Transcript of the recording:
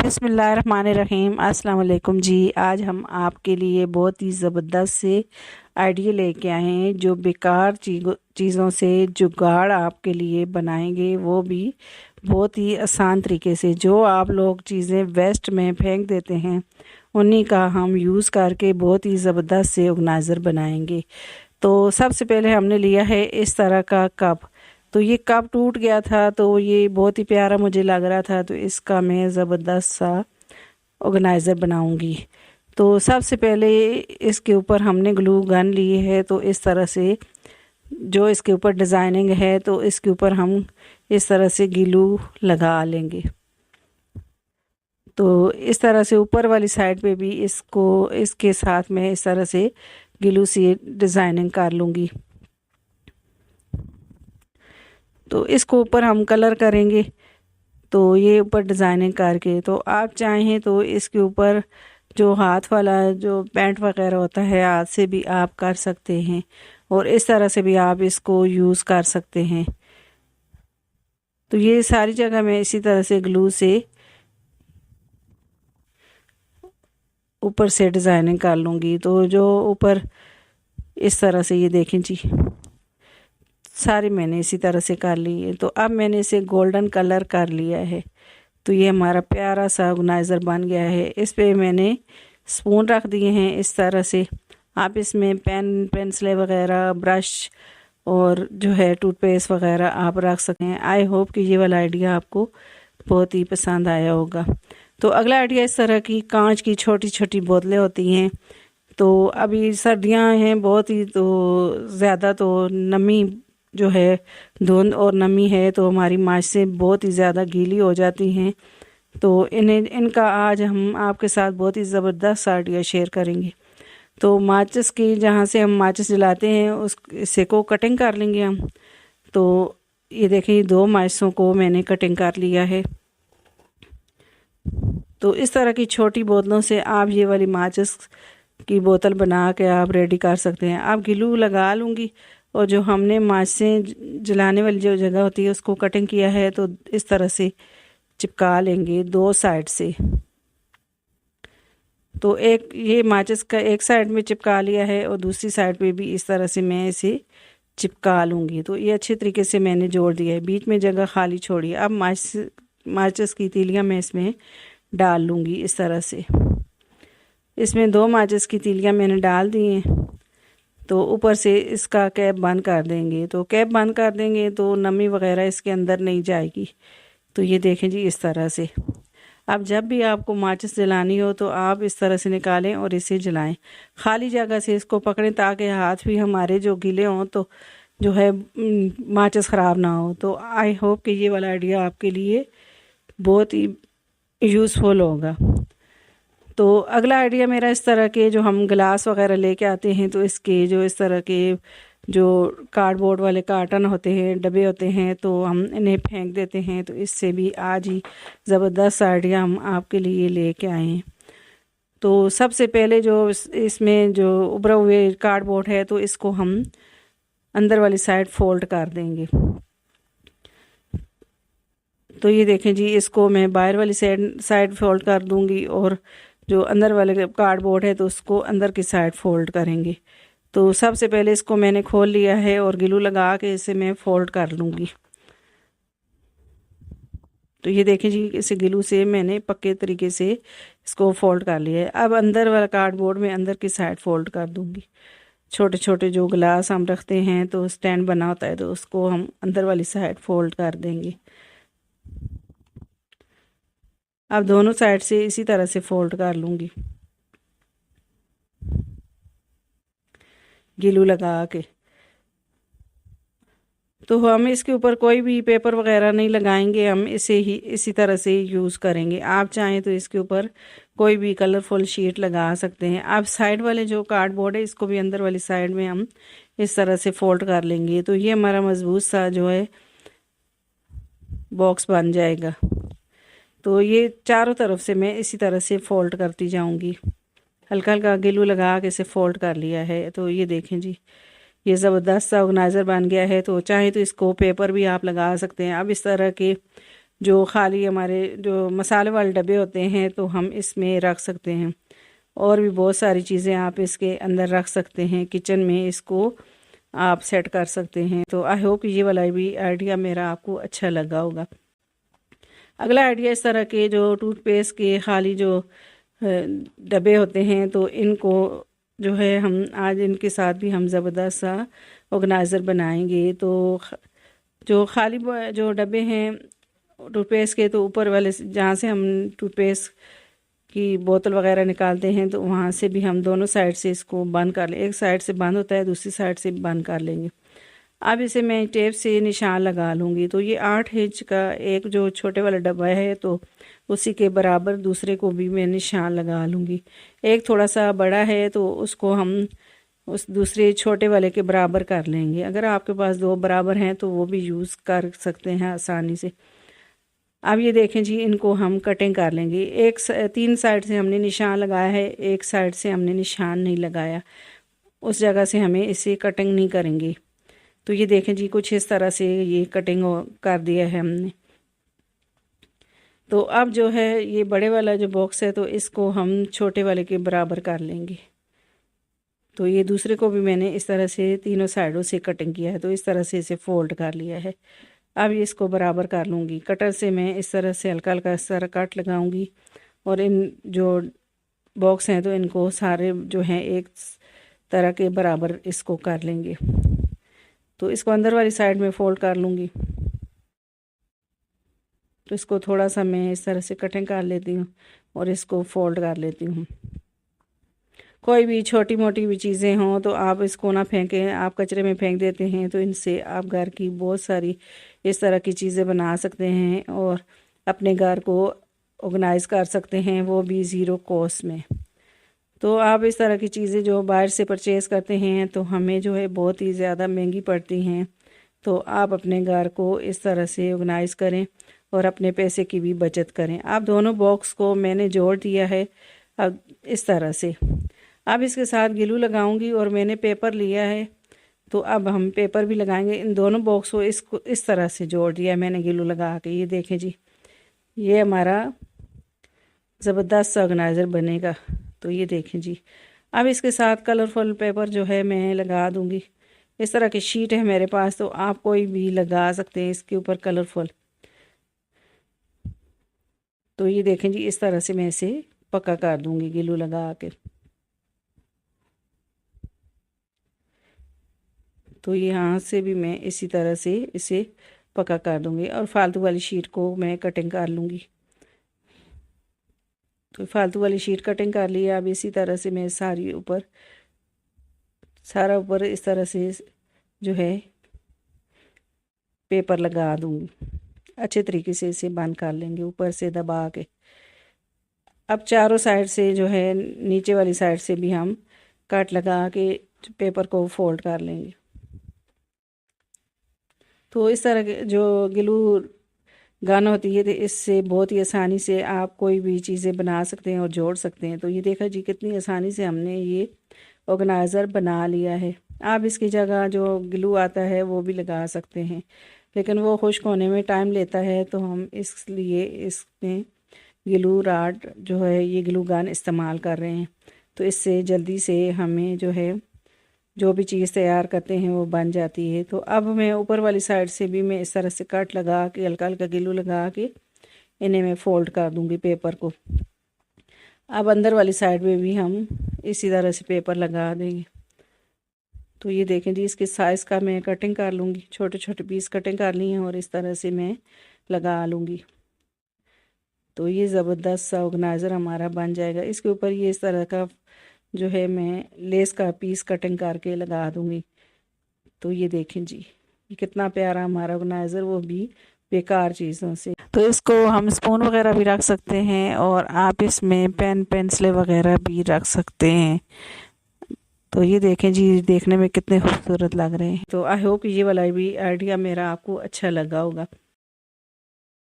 बिस्मिल्लाहिर्रहमानिर्रहीम। अस्सलाम वालेकुम जी। आज हम आपके लिए बहुत ही ज़बरदस्त से आइडिया लेके आए हैं जो बेकार चीज़ों से जुगाड़ आपके लिए बनाएंगे, वो भी बहुत ही आसान तरीके से। जो आप लोग चीज़ें वेस्ट में फेंक देते हैं उन्हीं का हम यूज़ करके बहुत ही ज़बरदस्त से ऑर्गेनाइज़र बनाएंगे। तो सबसे पहले हमने लिया है इस तरह का कप। तो ये कप टूट गया था, तो ये बहुत ही प्यारा मुझे लग रहा था, तो इसका मैं ज़बरदस्त सा ऑर्गेनाइज़र बनाऊंगी। तो सबसे पहले इसके ऊपर हमने ग्लू गन ली है। तो इस तरह से जो इसके ऊपर डिज़ाइनिंग है, तो इसके ऊपर हम इस तरह से ग्लू लगा लेंगे। तो इस तरह से ऊपर वाली साइड पे भी इसको इसके साथ में इस तरह से ग्लू से डिज़ाइनिंग कर लूँगी। तो इसको ऊपर हम कलर करेंगे। तो ये ऊपर डिज़ाइनिंग करके, तो आप चाहें तो इसके ऊपर जो हाथ वाला जो पैंट वगैरह होता है हाथ से भी आप कर सकते हैं, और इस तरह से भी आप इसको यूज़ कर सकते हैं। तो ये सारी जगह मैं इसी तरह से ग्लू से ऊपर से डिज़ाइनिंग कर लूँगी। तो जो ऊपर इस तरह से ये देखें जी, सारी मैंने इसी तरह से कर ली है। तो अब मैंने इसे गोल्डन कलर कर लिया है। तो ये हमारा प्यारा सा ऑर्गेनाइज़र बन गया है। इस पे मैंने स्पून रख दिए हैं इस तरह से। आप इसमें पेन पेंसिलें वगैरह, ब्रश और जो है टूथपेस्ट वगैरह आप रख सकते हैं। आई होप कि ये वाला आइडिया आपको बहुत ही पसंद आया होगा। तो अगला आइडिया, इस तरह की कांच की छोटी छोटी बोतलें होती हैं। तो अभी सर्दियां हैं बहुत ही, तो ज़्यादा तो नमी जो है, धुंध और नमी है, तो हमारी माचें बहुत ही ज़्यादा गीली हो जाती हैं। तो इनका आज हम आपके साथ बहुत ही ज़बरदस्त आइडिया शेयर करेंगे। तो माचिस की, जहाँ से हम माचिस जलाते हैं उस हिस्से को कटिंग कर लेंगे हम। तो ये देखिए, 2 माचिसों को मैंने कटिंग कर लिया है। तो इस तरह की छोटी बोतलों से आप ये वाली माचिस की बोतल बना के आप रेडी कर सकते हैं। आप ग्लू लगा लूँगी, और जो हमने माचिसें जलाने वाली जो जगह होती है उसको कटिंग किया है, तो इस तरह से चिपका लेंगे 2 साइड से। तो एक ये माचिस का एक साइड में चिपका लिया है, और दूसरी साइड पे भी इस तरह से मैं इसे चिपका लूँगी। तो ये अच्छे तरीके से मैंने जोड़ दिया है, बीच में जगह खाली छोड़ी। अब माचिस की तीलियाँ मैं इसमें डाल लूँगी इस तरह से। इसमें 2 माचिस की तीलियाँ मैंने डाल दी हैं। तो ऊपर से इसका कैप बंद कर देंगे। तो कैप बंद कर देंगे तो नमी वगैरह इसके अंदर नहीं जाएगी। तो ये देखें जी, इस तरह से। अब जब भी आपको माचिस जलानी हो तो आप इस तरह से निकालें और इसे जलाएं। खाली जगह से इसको पकड़ें ताकि हाथ भी हमारे जो गीले हों, तो जो है माचिस ख़राब ना हो। तो आई होप कि ये वाला आइडिया आपके लिए बहुत ही यूज़फुल होगा। तो अगला आइडिया मेरा, इस तरह के जो हम गिलास वगैरह लेके आते हैं, तो इसके जो इस तरह के जो कार्डबोर्ड वाले कार्टन होते हैं, डब्बे होते हैं, तो हम इन्हें फेंक देते हैं। तो इससे भी आज ही ज़बरदस्त आइडिया हम आपके लिए लेके आए हैं। तो सबसे पहले जो इसमें जो उभरा हुए कार्डबोर्ड है, तो इसको हम अंदर वाली साइड फोल्ड कर देंगे। तो ये देखें जी, इसको मैं बाहर वाली साइड फोल्ड कर दूंगी, और जो अंदर वाले कार्डबोर्ड है तो उसको अंदर की साइड फोल्ड करेंगे। तो सबसे पहले इसको मैंने खोल लिया है, और ग्लू लगा के इसे मैं फोल्ड कर लूँगी। तो ये देखें जी, इसे ग्लू से मैंने पक्के तरीके से इसको फोल्ड कर लिया है। अब अंदर वाला कार्डबोर्ड में अंदर की साइड फोल्ड कर दूँगी। छोटे छोटे जो गिलास हम रखते हैं, तो स्टैंड बना होता है, तो उसको हम अंदर वाली साइड फोल्ड कर देंगे। अब दोनों साइड से इसी तरह से फोल्ड कर लूँगी ग्लू लगा के। तो हम इसके ऊपर कोई भी पेपर वगैरह नहीं लगाएंगे, हम इसे ही इसी तरह से यूज़ करेंगे। आप चाहें तो इसके ऊपर कोई भी कलरफुल शीट लगा सकते हैं। आप साइड वाले जो कार्डबोर्ड है, इसको भी अंदर वाली साइड में हम इस तरह से फोल्ड कर लेंगे। तो ये हमारा मजबूत सा जो है बॉक्स बन जाएगा। तो ये चारों तरफ से मैं इसी तरह से फोल्ड करती जाऊंगी। हल्का हल्का ग्लू लगा के इसे फोल्ड कर लिया है। तो ये देखें जी, ये ज़बरदस्त सा ऑर्गेनाइज़र बन गया है। तो चाहे तो इसको पेपर भी आप लगा सकते हैं। अब इस तरह के जो खाली हमारे जो मसाले वाले डब्बे होते हैं तो हम इसमें रख सकते हैं। और भी बहुत सारी चीज़ें आप इसके अंदर रख सकते हैं, किचन में इसको आप सेट कर सकते हैं। तो आई होप ये वाला भी आइडिया मेरा आपको अच्छा लगा होगा। अगला आइडिया इस तरह के जो टूथपेस्ट के खाली जो डब्बे होते हैं तो इनको जो है हम आज इनके साथ भी हम ज़बरदस्त सा ऑर्गेनाइज़र बनाएंगे। तो जो खाली जो डब्बे हैं टूथपेस्ट के, तो ऊपर वाले जहाँ से हम टूथपेस्ट की बोतल वगैरह निकालते हैं तो वहाँ से भी हम दोनों साइड से इसको बंद कर लें। एक साइड से बंद होता है, दूसरी साइड से बंद कर लेंगे। अब इसे मैं टेप से निशान लगा लूँगी। तो ये 8 इंच का एक जो छोटे वाला डब्बा है तो उसी के बराबर दूसरे को भी मैं निशान लगा लूँगी। एक थोड़ा सा बड़ा है तो उसको हम उस दूसरे छोटे वाले के बराबर कर लेंगे। अगर आपके पास 2 बराबर हैं तो वो भी यूज़ कर सकते हैं आसानी से। अब ये देखें जी, इनको हम कटिंग कर लेंगे। 3 साइड से हमने निशान लगाया है, एक साइड से हमने निशान नहीं लगाया, उस जगह से हमें इसे कटिंग नहीं करेंगे। तो ये देखें जी, कुछ इस तरह से ये कटिंग कर दिया है हमने। तो अब जो है ये बड़े वाला जो बॉक्स है तो इसको हम छोटे वाले के बराबर कर लेंगे। तो ये दूसरे को भी मैंने इस तरह से तीनों साइडों से कटिंग किया है, तो इस तरह से इसे फोल्ड कर लिया है। अब ये इसको बराबर कर लूँगी। कटर से मैं इस तरह से हल्का हल्का इस तरह कट लगाऊंगी और इन जो बॉक्स हैं तो इनको सारे जो हैं एक तरह के बराबर इसको कर लेंगे। तो इसको अंदर वाली साइड में फोल्ड कर लूँगी। तो इसको थोड़ा सा मैं इस तरह से कटिंग कर लेती हूँ और इसको फोल्ड कर लेती हूँ। कोई भी छोटी मोटी भी चीज़ें हों तो आप इसको ना फेंकें, आप कचरे में फेंक देते हैं तो इनसे आप घर की बहुत सारी इस तरह की चीज़ें बना सकते हैं और अपने घर को ऑर्गेनाइज़ कर सकते हैं, वो भी ज़ीरो कॉस्ट में। तो आप इस तरह की चीज़ें जो बाहर से परचेज़ करते हैं तो हमें जो है बहुत ही ज़्यादा महंगी पड़ती हैं। तो आप अपने घर को इस तरह से ऑर्गेनाइज़ करें और अपने पैसे की भी बचत करें। आप दोनों बॉक्स को मैंने जोड़ दिया है अब इस तरह से। अब इसके साथ ग्लू लगाऊंगी और मैंने पेपर लिया है, तो अब हम पेपर भी लगाएंगे। इन दोनों बॉक्स को इसको इस तरह से जोड़ दिया मैंने ग्लू लगा के। ये देखें जी, ये हमारा ज़बरदस्त ऑर्गेनाइज़र बनेगा। तो ये देखें जी, अब इसके साथ कलरफुल पेपर जो है मैं लगा दूंगी। इस तरह की शीट है मेरे पास, तो आप कोई भी लगा सकते हैं इसके ऊपर कलरफुल। तो ये देखें जी, इस तरह से मैं इसे पक्का कर दूंगी ग्लू लगा के। तो यहाँ से भी मैं इसी तरह से इसे पक्का कर दूंगी और फालतू वाली शीट को मैं कटिंग कर लूँगी। तो फालतू वाली शीट कटिंग कर ली है। अब इसी तरह से मैं सारा ऊपर इस तरह से जो है पेपर लगा दूँगी। अच्छे तरीके से इसे बंद कर लेंगे ऊपर से दबा के। अब चारों साइड से जो है नीचे वाली साइड से भी हम कट लगा के पेपर को फोल्ड कर लेंगे। तो इस तरह के जो ग्लू गन होती है तो इससे बहुत ही आसानी से आप कोई भी चीज़ें बना सकते हैं और जोड़ सकते हैं। तो ये देखा जी, कितनी आसानी से हमने ये ऑर्गेनाइज़र बना लिया है। आप इसकी जगह जो ग्लू आता है वो भी लगा सकते हैं, लेकिन वो खुश्क होने में टाइम लेता है, तो हम इसलिए इसमें ग्लू राड जो है ये ग्लू गन इस्तेमाल कर रहे हैं। तो इससे जल्दी से हमें जो है जो भी चीज़ तैयार करते हैं वो बन जाती है। तो अब मैं ऊपर वाली साइड से भी मैं इस तरह से कट लगा के हल्का हल्का ग्लू लगा के इन्हें मैं फोल्ड कर दूंगी पेपर को। अब अंदर वाली साइड में भी हम इसी तरह से पेपर लगा देंगे। तो ये देखें जी, इसके साइज़ का मैं कटिंग कर लूँगी, छोटे छोटे पीस कटिंग कर ली हैं और इस तरह से मैं लगा लूँगी। तो ये ज़बरदस्त सा ऑर्गेनाइज़र हमारा बन जाएगा। इसके ऊपर ये इस तरह का जो है मैं लेस का पीस कटिंग करके लगा दूँगी। तो ये देखें जी, ये कितना प्यारा हमारा ऑर्गेनाइज़र, वो भी बेकार चीज़ों से। तो इसको हम स्पून वगैरह भी रख सकते हैं और आप इसमें पेन पेंसिलें वगैरह भी रख सकते हैं। तो ये देखें जी, देखने में कितने खूबसूरत लग रहे हैं। तो आई होप ये वाला भी आइडिया मेरा आपको अच्छा लगा होगा।